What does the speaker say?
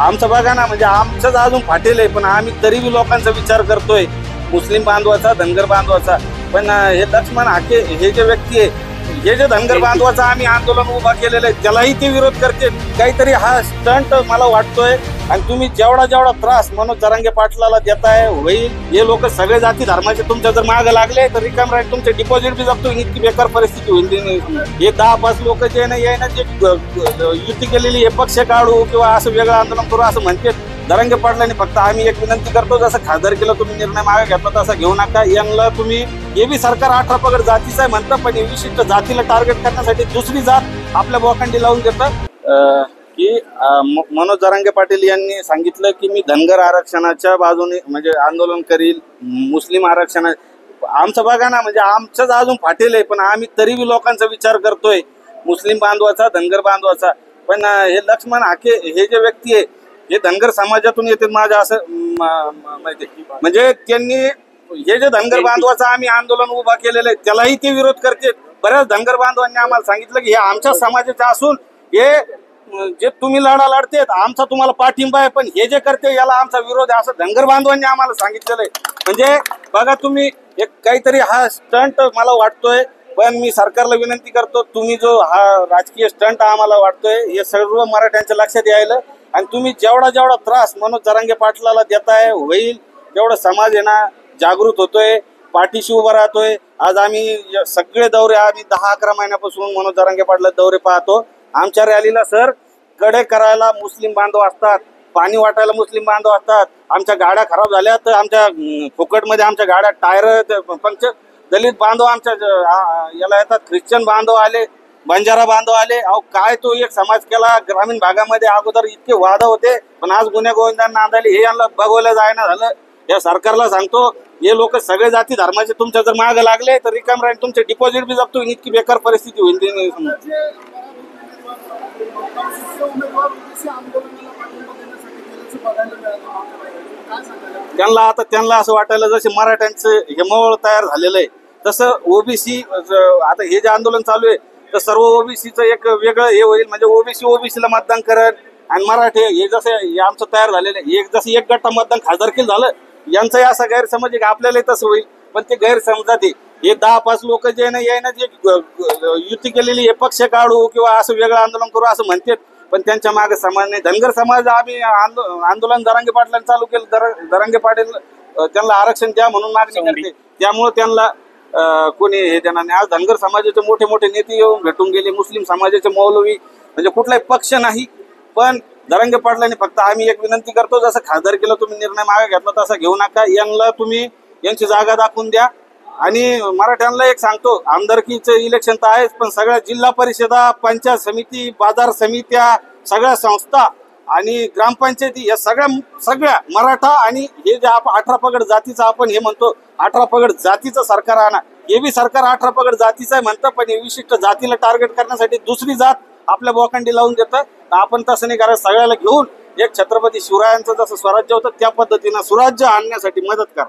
आमचं बघा ना, म्हणजे आमचंच अजून फाटेल आहे, पण आम्ही तरी लोकांचा विचार करतोय, मुस्लिम बांधवाचा, धनगर बांधवाचा. पण हे लक्ष्मण हाके हे जे व्यक्ती आहे, हे जे धनगर बांधवाचं आम्ही आंदोलन उभा केलेलं आहे, त्यालाही ते विरोध करते. काहीतरी हा स्टंट मला वाटतोय. आणि तुम्ही जेवढा त्रास मनोज जरांगे पाटलाला देताय होईल, हे लोक सगळे जाती धर्माचे तुमच्या जर मागे लागले तर रिकाम राहील, तुमचे डिपॉझिट बी जप्त होईल. इतकी बेकार परिस्थिती होईल. हे 10-5 लोक जे नाही आहे ना, जे युती केलेली हे पक्ष काढू किंवा असं वेगळं आंदोलन करू असं म्हणते जरांगे पाटलांनी. फक्त आम्ही एक विनंती करतो, जसं खासदार केलं तुम्ही निर्णय मागे घेतला तसा घेऊ नका. यांना तुम्ही हे बी सरकार 18 पगड जातीचं आहे म्हणतं, पण विशिष्ट जातीला टार्गेट करण्यासाठी दुसरी जात आपल्या बोकांडी लावून देतं. की मनोज जरांगे पाटील यांनी सांगितलं की मी धनगर आरक्षणाच्या बाजूने म्हणजे आंदोलन करील, मुस्लिम आरक्षण. आमचं बघा ना, म्हणजे आमचंच अजून फाटेल आहे, पण आम्ही तरी लोकांचा विचार करतोय, मुस्लिम बांधवाचा, धनगर बांधवाचा. पण हे लक्ष्मण हाके हे जे व्यक्ती आहे, हे धनगर समाजातून येते माझ्या असं माहिती. म्हणजे त्यांनी हे जे धनगर बांधवाचं आम्ही आंदोलन उभा केलेलं आहे, त्यालाही ते विरोध करते. बऱ्याच धनगर बांधवांनी आम्हाला सांगितलं की हे आमच्या समाजाचे असून हे जे तुम्ही लढा लढतेत आमचा तुम्हाला पाठिंबा आहे, पण हे जे करते याला आमचा विरोध आहे, असं धनगर बांधवांनी आम्हाला सांगितलेलं आहे. म्हणजे बघा तुम्ही, एक काहीतरी हा स्टंट मला वाटतोय. पण मी सरकारला विनंती करतो, तुम्ही जो हा राजकीय स्टंट आम्हाला वाटतोय हे सर्व मराठ्यांच्या लक्षात यायला. आणि तुम्ही जेवढा त्रास मनोज जरांगे पाटलाला देताय होईल, तेवढा समाज आहे ना जागृत होतोय, पाठीशी उभा राहतोय. आज आम्ही सगळे दौरे, आम्ही 10-11 महिन्यापासून मनोज जरांगे पाटलाचे दौरे पाहतो. आमच्या रॅलीला सर कडे करायला मुस्लिम बांधव असतात, पाणी वाटायला मुस्लिम बांधव असतात. आमच्या गाड्या खराब झाल्या तर आमच्या फुकटमध्ये आमच्या गाड्या टायर पंक्चर. दलित बांधव आमच्या याला येतात, ख्रिश्चन बांधव आले, बंजारा बांधव आले. अहो काय तो एक समाज केला. ग्रामीण भागामध्ये अगोदर इतके वाद होते, पण आज गुन्हे गोविंदांना नांदायला हे यांना बघवलं जायना झालं. या सरकारला सांगतो, हे लोक सगळे जाती धर्माचे तुमच्या जर मागे लागले तर रिकाम राहील, तुमचे डिपॉझिट बी जप्त होईल. इतकी बेकार परिस्थिती होईल. त्यांना असं वाटायला जसे मराठ्यांचं हे मवळ तयार झालेलं आहे, तसं ओबीसी आता हे जे आंदोलन चालू आहे तर सर्व ओबीसीचं एक वेगळं हे होईल. म्हणजे ओबीसीला मतदान करत आणि मराठे हे जसं हे आमचं तयार झालेलं आहे, जसं एक गट्टा मतदान खासदारकीला झालं, यांचाही असा गैरसमज आहे की आपल्यालाही तसं होईल. पण ते गैरसमजात हे 10-5 लोक जे नाही आहे ना, जे युती केलेली हे पक्ष काढू किंवा असं वेगळं आंदोलन करू असं म्हणतात, पण त्यांच्या मागे समाज नाही. धनगर समाज आम्ही आंदोलन जरांगे पाटलांनी चालू केलं. जरांगे पाटील त्यांना आरक्षण द्या म्हणून मागणी करते, त्यामुळे त्यांना कोणी हे देणार नाही. आज धनगर समाजाचे मोठे नेते येऊन भेटून गेले, मुस्लिम समाजाचे मौलवी, म्हणजे कुठलाही पक्ष नाही. पण जरांगे पाटलांनी फक्त आम्ही एक विनंती करतो, जसं खासदार केलं तुम्ही निर्णय मागे घेतला तसा घेऊ नका. यांना तुम्ही यांची जागा दाखवून द्या. आणि मराठ्यांना एक सांगतो, आमदारकीचं इलेक्शन तर आहेच, पण सगळ्या जिल्हा परिषदा, पंचायत समिती, बाजार समित्या, सगळ्या संस्था आणि ग्रामपंचायती या सगळ्या मराठा आणि हे जे 18 पगड जातीचं आपण हे म्हणतो, 18 पगड जातीचं सरकार आणा. हे बी सरकार 18 पगड जातीचं आहे म्हणतं, पण विशिष्ट जातीला टार्गेट करण्यासाठी दुसरी जात आपल्या बोकांडी लावून देतं. आपण तसं नाही करायचं. सगळ्याला घेऊन एक छत्रपती शिवरायांचं जसं स्वराज्य होतं त्या पद्धतीनं सुराज्य आणण्यासाठी मदत करा.